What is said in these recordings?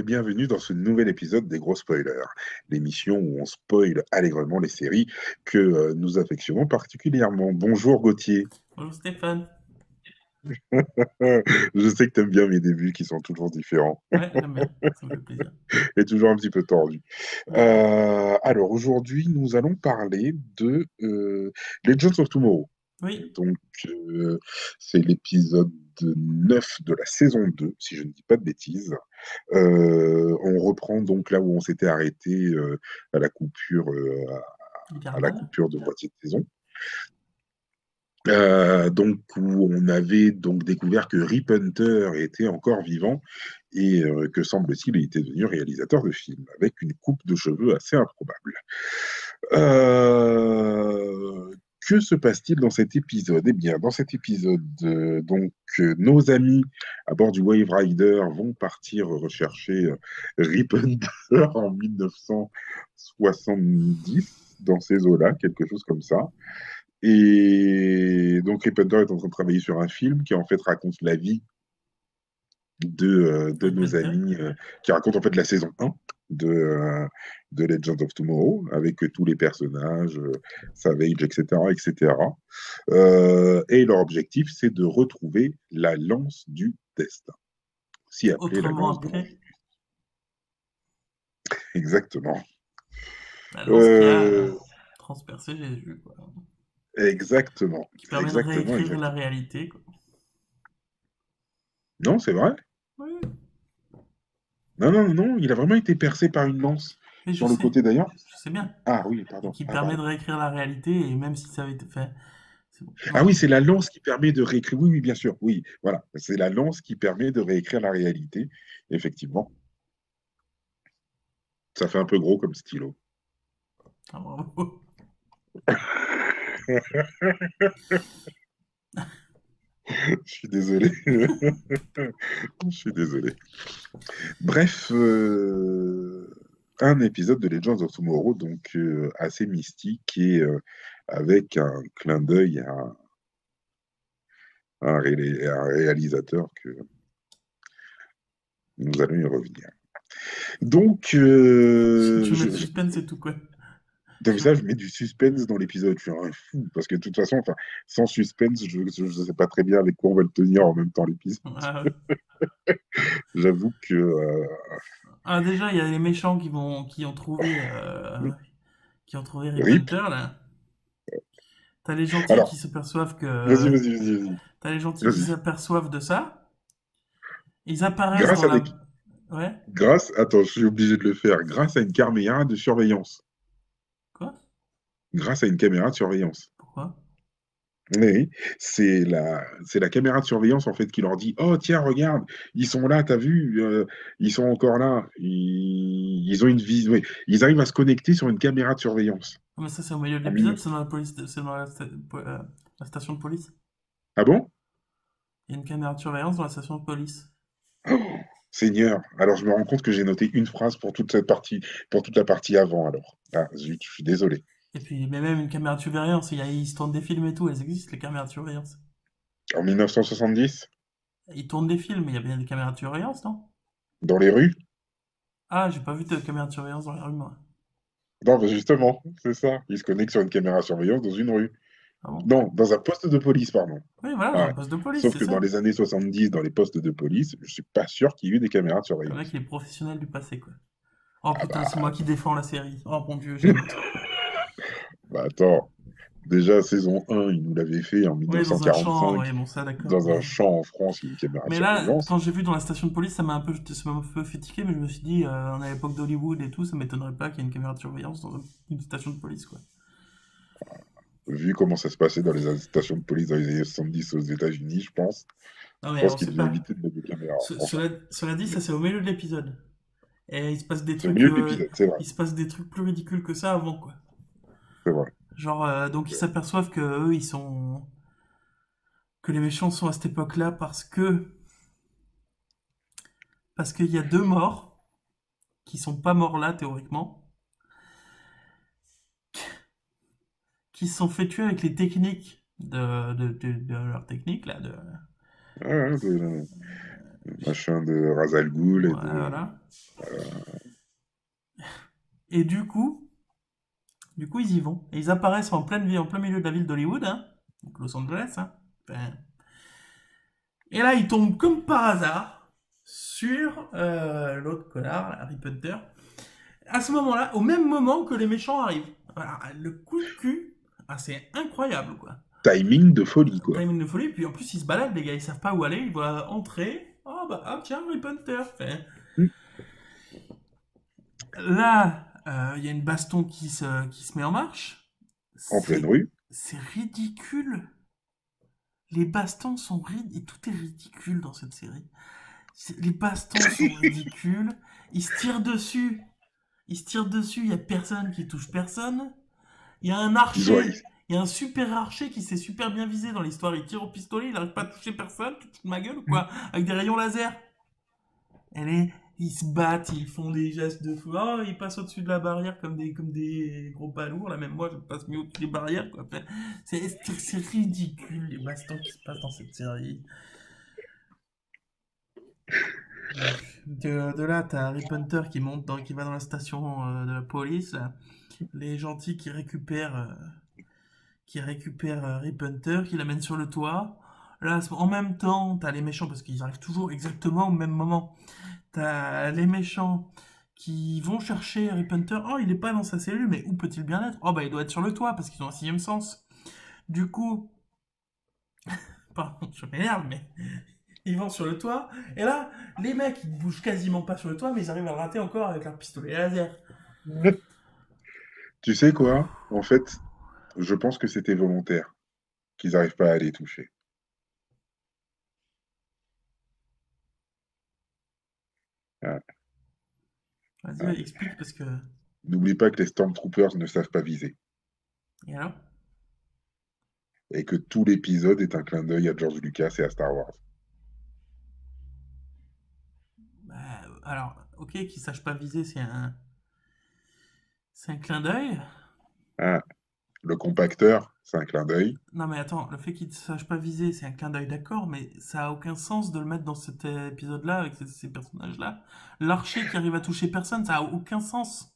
et bienvenue dans ce nouvel épisode des Gros Spoilers, l'émission où on spoil allègrement les séries que nous affectionnons particulièrement. Bonjour Gauthier. Bonjour Stéphane. Je sais que tu aimes bien mes débuts qui sont toujours différents Ouais, j'aime bien, ça me fait plaisir. et toujours un petit peu tordus. Ouais. Alors aujourd'hui, nous allons parler de Legends of Tomorrow. Oui, Donc, c'est l'épisode 9 de la saison 2, si je ne dis pas de bêtises. On reprend donc là où on s'était arrêté à la coupure, à la hivernal. coupure de moitié de saison. Donc, où on avait donc découvert que Rip Hunter était encore vivant et que semble-t-il, il était devenu réalisateur de films avec une coupe de cheveux assez improbable. Que se passe-t-il dans cet épisode? Eh bien, dans cet épisode, nos amis à bord du Wave Rider vont partir rechercher Rip Hunter en 1970 dans ces eaux-là, quelque chose comme ça. Et donc, Rip Hunter est en train de travailler sur un film qui en fait raconte la vie de Rip nos Hunter. amis, qui raconte en fait la saison 1 de, euh, de Legend of Tomorrow, avec tous les personnages, Savage, etc. etc. Et leur objectif, c'est de retrouver la lance du destin, aussi appelée la Autrement lance de appelé Longinus. Exactement. la lance qui a Euh, transpercé Jésus, quoi. exactement. Qui permet de Exactement, réécrire la exactement. réalité, quoi. Non, c'est vrai? Oui, Non, non, non, il a vraiment été percé par une lance mais sur le côté d'ailleurs. je sais bien. Ah oui, Et pardon. qui Ah, permet pardon. de réécrire la réalité, et même si ça avait été fait. Ah oui, Voilà. c'est la lance qui permet de réécrire. Oui, oui, bien sûr. Oui, voilà. C'est la lance qui permet de réécrire la réalité. Effectivement. Ça fait un peu gros comme stylo. Ah, bravo. Je suis désolé. Je suis désolé. Bref, un épisode de Legends of Tomorrow, donc assez mystique et avec un clin d'œil à un réalisateur que nous allons y revenir. Donc, Tu mets le suspense et tout, quoi. comme ça, je mets du suspense dans l'épisode. Je suis un fou. Parce que de toute façon, enfin, sans suspense, je ne sais pas très bien avec quoi on va le tenir en même temps l'épisode. Ah, ouais. J'avoue que. Ah, déjà, il y a les méchants qui ont trouvé Rip RIP. Hunter, là. T'as les gentils qui Alors, s'aperçoivent vas-y, que vas-y, vas-y, vas-y. T'as les gentils qui Vas-y. s'aperçoivent de ça. Ils apparaissent Grâce dans à des. la... Ouais. Attends, je suis obligé de le faire. Grâce à une caméra de surveillance. Quoi? Grâce à une caméra de surveillance. Pourquoi? Oui, c'est la caméra de surveillance en fait qui leur dit, oh tiens, regarde, ils sont là, t'as vu, ils sont encore là, ils ont une vie, oui. Ils arrivent à se connecter sur une caméra de surveillance. Ah, mais ça, c'est au milieu de En l'épisode, 1900. c'est dans la police, c'est dans la station de police. Ah bon? Il y a une caméra de surveillance dans la station de police. Oh, Seigneur. Alors je me rends compte que j'ai noté une phrase pour toute cette partie, pour toute la partie avant alors. Ah, zut, je suis désolé. Et puis, mais même une caméra de surveillance, ils se tournent des films et tout, elles existent, les caméras de surveillance. En 1970, Ils tournent des films, il y a bien des caméras de surveillance, non? dans les rues? Ah, j'ai pas vu de caméra de surveillance dans les rues, moi. Non, bah, justement, c'est ça. Ils se connectent sur une caméra de surveillance dans une rue. Ah bon? Non, dans un poste de police, pardon. Oui, voilà, dans Ah un ouais. poste de police, Sauf c'est que dans ça. les années 70, dans les postes de police, je suis pas sûr qu'il y ait eu des caméras de Le mec, surveillance. il est professionnel du passé, quoi. Oh Ah putain, c'est moi bah, qui défends la série. Oh mon dieu, j'ai honte. bah attends, déjà saison 1, ils nous l'avaient fait en Ouais, dans un champ, ouais, 1945, bon, ça, d'accord, dans un mais... champ en France, il y a une caméra de Mais là, surveillance. quand j'ai vu dans la station de police, ça m'a un peu fait tiquer, mais je me suis dit, on est à l'époque d'Hollywood et tout, ça m'étonnerait pas qu'il y ait une caméra de surveillance dans une station de police, quoi. Vu comment ça se passait dans les stations de police dans les années 70 aux États-Unis, Non, je mais pense on qu'ils sait devaient pas. éviter de mettre des caméras, franchement. Cela dit, ça c'est au milieu de l'épisode. Et C'est au milieu de l'épisode, c'est vrai, il se passe des trucs plus ridicules que ça avant, quoi. c'est vrai. Genre, donc ils s'aperçoivent que eux, que les méchants sont à cette époque-là parce qu'il y a deux morts qui sont pas morts là, théoriquement, qui se sont fait tuer avec les techniques de leur technique, là, Ouais, ouais, machin de Ra's al Ghul et de... Voilà. Et du coup, ils y vont. Et ils apparaissent en pleine vie, en plein milieu de la ville d'Hollywood, hein, donc Los Angeles. Hein. Enfin, et là, ils tombent comme par hasard sur l'autre connard, Harry Potter. À ce moment-là, au même moment que les méchants arrivent. Voilà, le coup de cul, c'est incroyable, quoi. Timing de folie, quoi. Timing de folie, puis en plus, ils se baladent, les gars, ils savent pas où aller, ils voient entrer. Oh, bah, ah, tiens, Harry Potter. Enfin, Hmm. là, il y a une baston qui se met en marche. En pleine C'est, rue. c'est ridicule. Les bastons sont ridicules. Tout est ridicule dans cette série. Les bastons sont ridicules. Ils se tirent dessus. Ils se tirent dessus. Il y a personne qui touche personne. Il y a un Ils ont... archer. Il y a un super archer qui s'est super bien visé dans l'histoire. Il tire au pistolet. Il n'arrive pas à toucher personne. Tu te fous de ma gueule ou quoi? Avec des rayons laser. Ils se battent, ils font des gestes de fou. Oh, ils passent au-dessus de la barrière comme des gros balourds. Là, même moi, je passe mieux au-dessus des barrières. Quoi. Enfin, c'est ridicule les bastons qui se passent dans cette série. De là, t'as Harry Potter qui va dans la station de la police. Là. Les gentils qui récupèrent Harry Potter, qui l'amènent sur le toit. Là, en même temps, t'as les méchants parce qu'ils arrivent toujours exactement au même moment. T'as les méchants qui vont chercher Harry Potter. Oh, il est pas dans sa cellule, mais où peut-il bien être? Oh, bah, il doit être sur le toit parce qu'ils ont un sixième sens. Du coup, pardon, je m'énerve, mais ils vont sur le toit. Et là, les mecs, ils bougent quasiment pas sur le toit, mais ils arrivent à le rater encore avec leur pistolet laser. Tu sais quoi? En fait, je pense que c'était volontaire qu'ils n'arrivent pas à les toucher. Ah. Vas-y, Ah. explique parce que. N'oublie pas que les Stormtroopers ne savent pas viser Et alors? et que tout l'épisode est un clin d'œil à George Lucas et à Star Wars. Bah, alors, ok, qu'ils sachent pas viser, c'est un clin d'œil. Ah, le compacteur, c'est un clin d'œil. Non mais attends, le fait qu'il ne sache pas viser, c'est un clin d'œil d'accord, mais ça a aucun sens de le mettre dans cet épisode-là avec ces personnages-là. L'archer qui arrive à toucher personne, ça a aucun sens.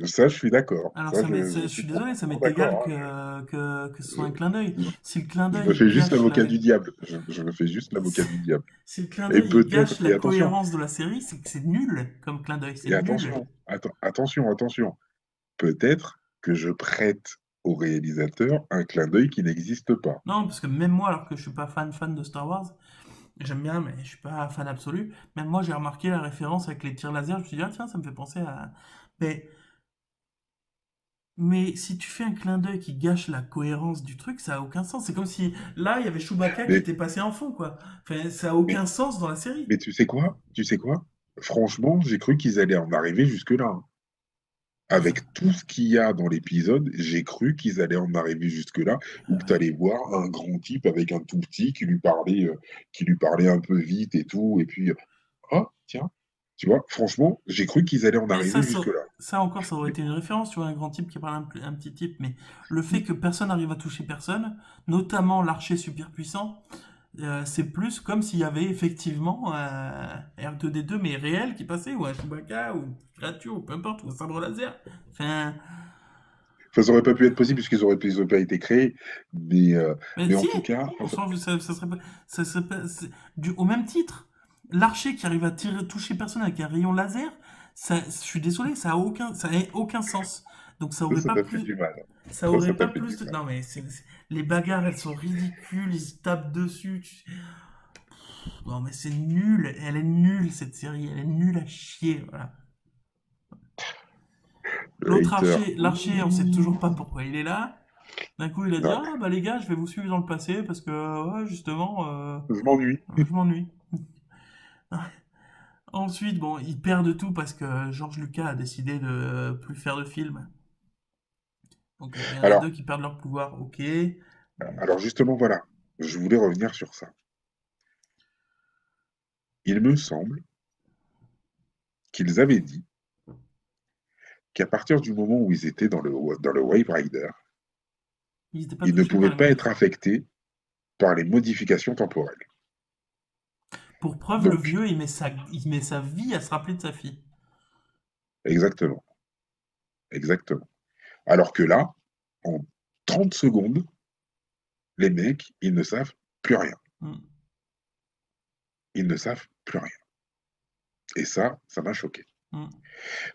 Ça, je suis d'accord. Alors Ça, ça m'est, je je suis suis désolé, ça m'est égal d'accord. Hein. que ce soit un Euh, clin d'œil. je, Si le clin je d'œil me il fais juste gâche l'avocat du diable. Je me fais juste l'avocat du diable. si le clin Et d'œil il peut-être, gâche la et attention, cohérence de la série, c'est que c'est nul comme clin d'œil, c'est et nul. attention, attention, attention. Peut-être que je prête au réalisateur un clin d'œil qui n'existe pas. Non, parce que même moi, alors que je suis pas fan de Star Wars, j'aime bien, mais je suis pas fan absolu. Même moi, j'ai remarqué la référence avec les tirs laser. Je me suis dit, ah tiens, ça me fait penser à. Mais Mais si tu fais un clin d'œil qui gâche la cohérence du truc, ça a aucun sens. C'est comme si là, il y avait Chewbacca qui Mais, était passé en fond, quoi. Enfin, ça a mais, aucun sens dans la série. mais tu sais quoi? Tu sais quoi? Franchement, j'ai cru qu'ils allaient en arriver jusque-là. Hein. Enfin, Avec tout ce qu'il y a dans l'épisode, j'ai cru qu'ils allaient en arriver jusque-là, où tu allais voir un grand type avec un tout petit qui lui parlait un peu vite et tout, et puis, oh, tiens, tu vois, franchement, j'ai cru qu'ils allaient en mais arriver ça, ça, jusque-là. ça encore, ça aurait Mais, été une référence, tu vois, un grand type qui parle un petit type. Mais le fait que personne n'arrive à toucher personne, notamment l'archer super puissant, c'est plus comme s'il y avait effectivement un R2D2 mais réel qui passait, ou un Chewbacca, ou une créature, ou peu importe, ou un sabre laser. Enfin, enfin, ça aurait pas pu être possible puisqu'ils auraient pas été créés, mais mais en si, tout cas, on enfin, change, ça serait pas, au même titre. L'archer qui arrive à toucher personne avec un rayon laser, je suis désolé, ça a aucun sens. Donc ça t'a fait du mal. ça Ça aurait t'a pas fait du plus de, mal. non mais les bagarres, elles sont ridicules, ils se tapent dessus. Non mais c'est nul, elle est nulle cette série, elle est nulle à chier, voilà. Le L'autre hater. l'archer, on sait toujours pas pourquoi il est là. D'un coup, il a dit, Non, ah bah les gars, je vais vous suivre dans le passé parce que ouais, justement, je m'ennuie. je m'ennuie. Ensuite, bon, ils perdent tout parce que George Lucas a décidé de plus faire de films. Donc, il y en a deux Alors, qui perdent leur pouvoir, ok. Bon. alors justement, voilà, je voulais revenir sur ça. Il me semble qu'ils avaient dit qu'à partir du moment où ils étaient dans le Wave Rider, Ils n'étaient pas ils ne touchés par pouvaient les pas être modifications. affectés par les modifications temporelles. Pour preuve, le Donc, vieux, il met sa vie à se rappeler de sa fille. exactement, exactement. Alors que là, en 30 secondes, les mecs, ils ne savent plus rien. Mm. Ils ne savent plus rien. Et ça m'a choqué. Mm.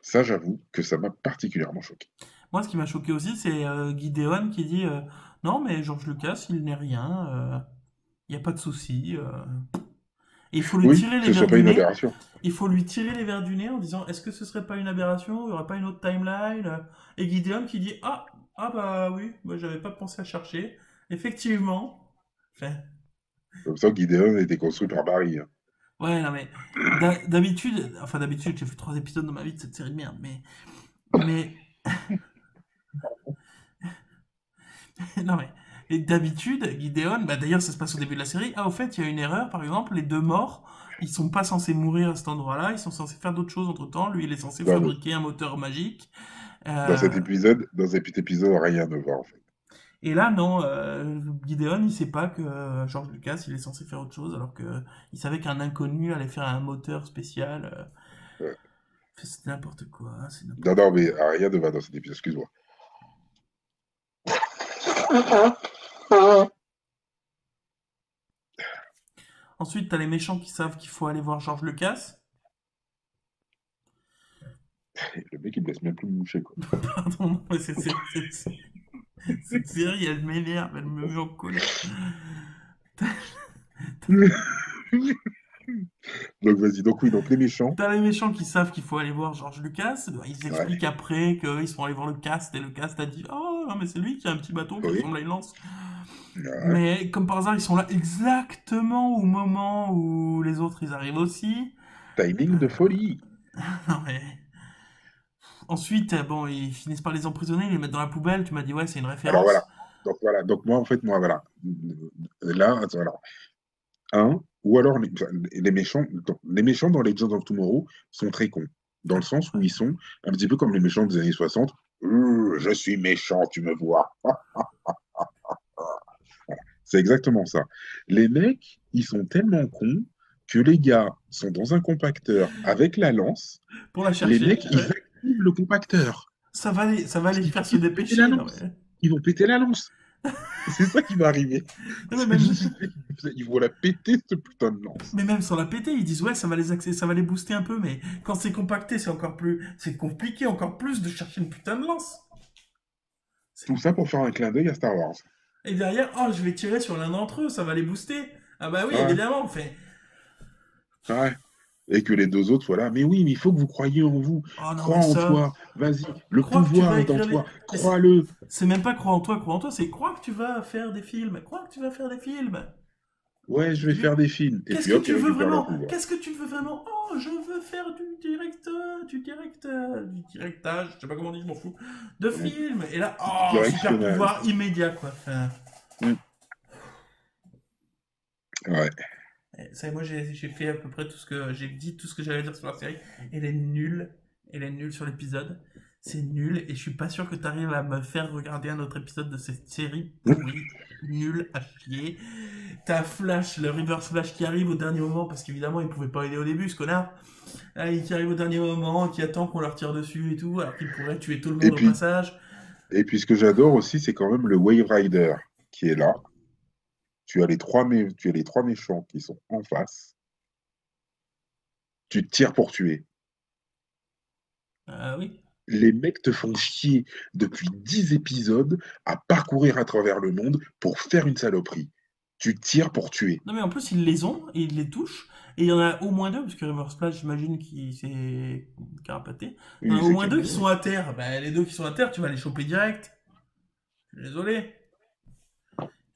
Ça, j'avoue que ça m'a particulièrement choqué. Moi, ce qui m'a choqué aussi, c'est Gideon qui dit non, mais George Lucas, il n'est rien, il n'y a pas de souci. Et il faut lui Oui, tirer que les ce soit verres pas du une nez. aberration. Il faut lui tirer les verres du nez en disant est-ce que ce serait pas une aberration? Il n'y aurait pas une autre timeline? Et Gideon qui dit ah bah oui, moi j'avais pas pensé à chercher. Effectivement. Enfin, Comme ça, Gideon a été construit par Barry, hein. ouais, non mais d'habitude, j'ai fait 3 épisodes dans ma vie de cette série de merde, mais non mais et d'habitude, Gideon, bah d'ailleurs ça se passe au début de la série. Ah au fait, il y a une erreur, par exemple, les deux morts, ils sont pas censés mourir à cet endroit-là, ils sont censés faire d'autres choses entre temps. Lui, il est censé Non, mais fabriquer un moteur magique. dans Euh, cet épisode, rien ne va, en fait. et là, non, Gideon, il sait pas que George Lucas, il est censé faire autre chose, alors que il savait qu'un inconnu allait faire un moteur spécial. Ouais. C'est n'importe quoi, hein, c'est Non, n'importe non, quoi. mais rien ne va dans cet épisode, excuse-moi. Ensuite, t'as les méchants qui savent qu'il faut aller voir George Lucas. Le mec, il me laisse même plus me moucher, quoi. Pardon, mais cette série, elle m'énerve, elle me met en colère. Donc, vas-y. Donc, oui, donc les méchants. T'as les méchants qui savent qu'il faut aller voir George Lucas. Ils Ouais. expliquent après qu'ils sont allés voir le cast et le cast a dit oh non mais c'est lui qui a un petit bateau qui Oui. ressemble à une lance. Ouais. Mais comme par hasard, ils sont là exactement au moment où les autres ils arrivent aussi. Timing de folie. Non mais ensuite, bon, ils finissent par les emprisonner, ils les mettent dans la poubelle. Tu m'as dit ouais, c'est une Alors, voilà. référence. Donc, voilà. Donc, moi, en fait, moi, voilà. Là, attends, alors, ou alors les méchants dans Legends of Tomorrow sont très cons, dans le Ah, sens où ouais. ils sont un petit peu comme les méchants des années 60. Je suis méchant, tu me vois. C'est exactement ça. Les mecs, ils sont tellement cons que les gars sont dans un compacteur avec la lance. Pour la Les chercher, mecs, ils ouais. activent le compacteur. Ça va les Ils faire pensent se qu'ils vont péter la dépêcher. Non lance. mais, Ils vont péter la lance. C'est ça qui va arriver. non, mais même Ils vont la péter, cette putain de lance. Mais même sans la péter, ils disent ouais, ça va les booster un peu, mais quand c'est compacté, c'est compliqué encore plus de chercher une putain de lance. Tout ça pour faire un clin d'œil à Star Wars. Et derrière, oh, je vais tirer sur l'un d'entre eux, ça va les booster. Ah bah oui, Ouais, évidemment, on fait. ouais. Et que les deux autres soient là. Mais oui, mais il faut que vous croyiez en vous. Oh non, Crois mais en ça, toi. Vas-y. Le crois que tu pouvoir vas est en écrire les. toi. Mais Crois-le. c'est même pas crois en toi, c'est crois que tu vas faire des films, crois que tu vas faire des films. Ouais, je vais faire des films. Et Qu'est-ce puis que hop, ils tu veux récupèrent leur vraiment? pouvoir. Qu'est-ce que tu veux vraiment? Oh, je veux faire du directage, je sais pas comment on dit, je m'en fous, de Mm. film. Et là, oh, super Directionnage. pouvoir immédiat, quoi. Enfin, Mm. Ouais. ça, moi, j'ai fait à peu près tout ce que j'ai dit, tout ce que j'allais dire sur la série. Elle est nulle. Elle est nulle sur l'épisode. C'est nul et je suis pas sûr que tu arrives à me faire regarder un autre épisode de cette série pourrie, nulle à chier. T'as Flash, le Reverse Flash qui arrive au dernier moment parce qu'évidemment il pouvait pas aider au début ce connard. Qui arrive au dernier moment, qui attend qu'on leur tire dessus et tout, alors qu'il pourrait tuer tout le Et monde au puis, passage. et puis, ce que j'adore aussi, c'est quand même le Wave Rider qui est là. Tu as les trois méchants qui sont en face. Tu tires pour tuer. Oui. Les mecs te font chier depuis 10 épisodes à parcourir à travers le monde pour faire une saloperie. Tu tires pour tuer. Non mais en plus ils les ont et ils les touchent. Et il y en a au moins deux, parce que Reverse Flash j'imagine qu'il s'est carapaté. Il y en Oui, a au c'est moins qu'il deux qui sont à terre. Bah, les deux qui sont à terre, tu vas les choper direct. Je suis désolé.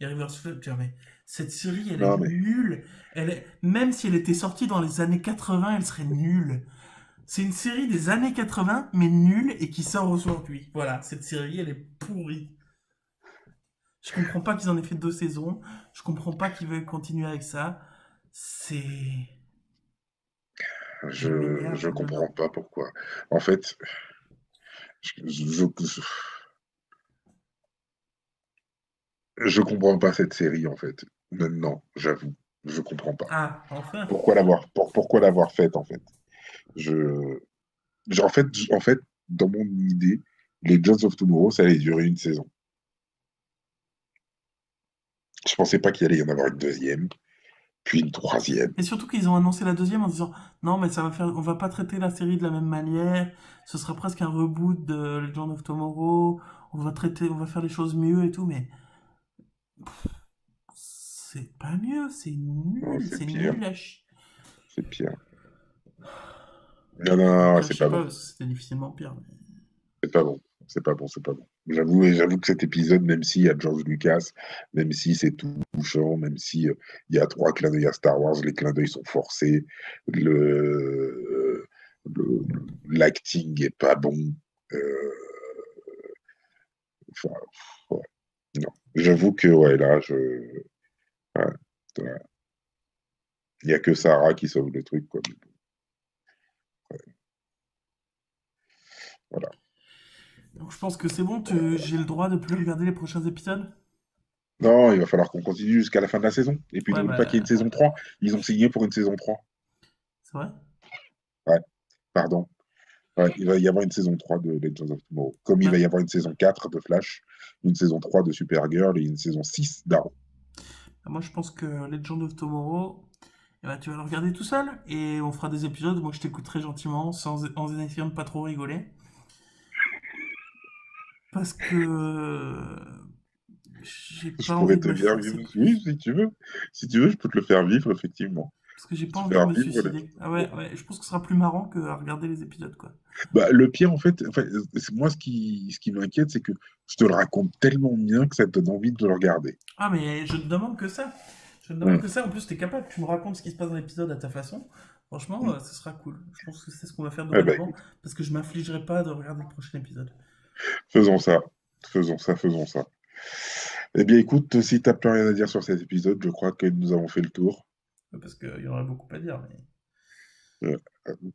Et Reverse Flash, tiens, mais cette série elle est Non, mais. nulle. Même si elle était sortie dans les années 80, elle serait nulle. C'est une série des années 80, mais nulle et qui sort aujourd'hui. Voilà, cette série, elle est pourrie. Je comprends pas qu'ils en aient fait 2 saisons. Je comprends pas qu'ils veulent continuer avec ça. C'est. Elle Je m'énerve comprends maintenant. pas pourquoi. En fait, je, je comprends pas cette série, en fait. Maintenant, j'avoue. Je comprends pas. Ah, enfin. Pourquoi l'avoir faite, en fait? Je, en fait, dans mon idée, les Legends of Tomorrow, ça allait durer une saison. Je pensais pas qu'il allait y en avoir une deuxième, puis une troisième. Et surtout qu'ils ont annoncé la deuxième en disant non, mais ça va faire, on va pas traiter la série de la même manière. Ce sera presque un reboot de Legend of Tomorrow. On va faire les choses mieux et tout, mais c'est pas mieux, Non, c'est nul à chier. c'est pire. Non, non, non, Après, c'est je sais pas pas, bon. parce que c'était difficilement pire. C'est pas bon. C'est pas bon, c'est pas bon. J'avoue que cet épisode, même s'il y a George Lucas, même si c'est tout touchant, même si il y a trois clins d'œil à Star Wars, les clins d'œil sont forcés, le- l'acting est pas bon. Euh, enfin, ouais, non. J'avoue que ouais, là, ouais, ouais. Il y a que Sarah qui sauve le truc, quoi. Mais bon, voilà. Donc je pense que c'est bon, j'ai le droit de plus regarder les prochains épisodes. Non, il va falloir qu'on continue jusqu'à la fin de la saison. Et puis Ouais, n'oublie pas qu'il y a une bah, saison 3. Ils ont signé pour une saison 3. c'est vrai. Ouais, pardon. Ouais, il va y avoir une saison 3 de Legends of Tomorrow. Comme il va Bah, y avoir une saison 4 de Flash, une saison 3 de Supergirl et une saison 6 d'Arrow. moi je pense que Legend of Tomorrow, eh ben, tu vas le regarder tout seul et on fera des épisodes. Moi je t'écouterai gentiment en essayant de pas trop rigoler. Parce que j'ai Je pas pourrais envie de te me faire faire. vivre. Oui, si tu veux. Si tu veux, je peux te le faire vivre, effectivement. Parce que j'ai pas Te envie de faire me vivre Legends suicider. of Ah ouais, Tomorrow. ouais, je pense que ce sera plus marrant que à regarder les épisodes, quoi. Bah, le pire, en fait, enfin, moi, ce qui m'inquiète, c'est que je te le raconte tellement bien que ça te donne envie de le regarder. Ah, mais je ne demande que ça. Je ne demande Hum, que ça. En plus, t'es capable, tu me racontes ce qui se passe dans l'épisode à ta façon. Franchement, hum. ce sera cool. Je pense que c'est ce qu'on va faire Eh ben, dorénavant. écoute, Parce que je m'infligerai pas de regarder le prochain épisode. faisons ça. Faisons ça, faisons ça. Eh bien, écoute, si tu n'as plus rien à dire sur cet épisode, je crois que nous avons fait le tour. Parce qu'il y en aurait beaucoup à dire. Mais... Euh,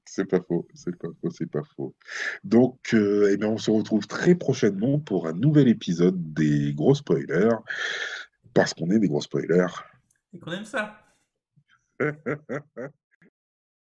C'est pas faux, c'est pas faux, c'est pas faux. Donc, eh bien, on se retrouve très prochainement pour un nouvel épisode des gros spoilers, parce qu'on est des gros spoilers. Et qu'on aime ça.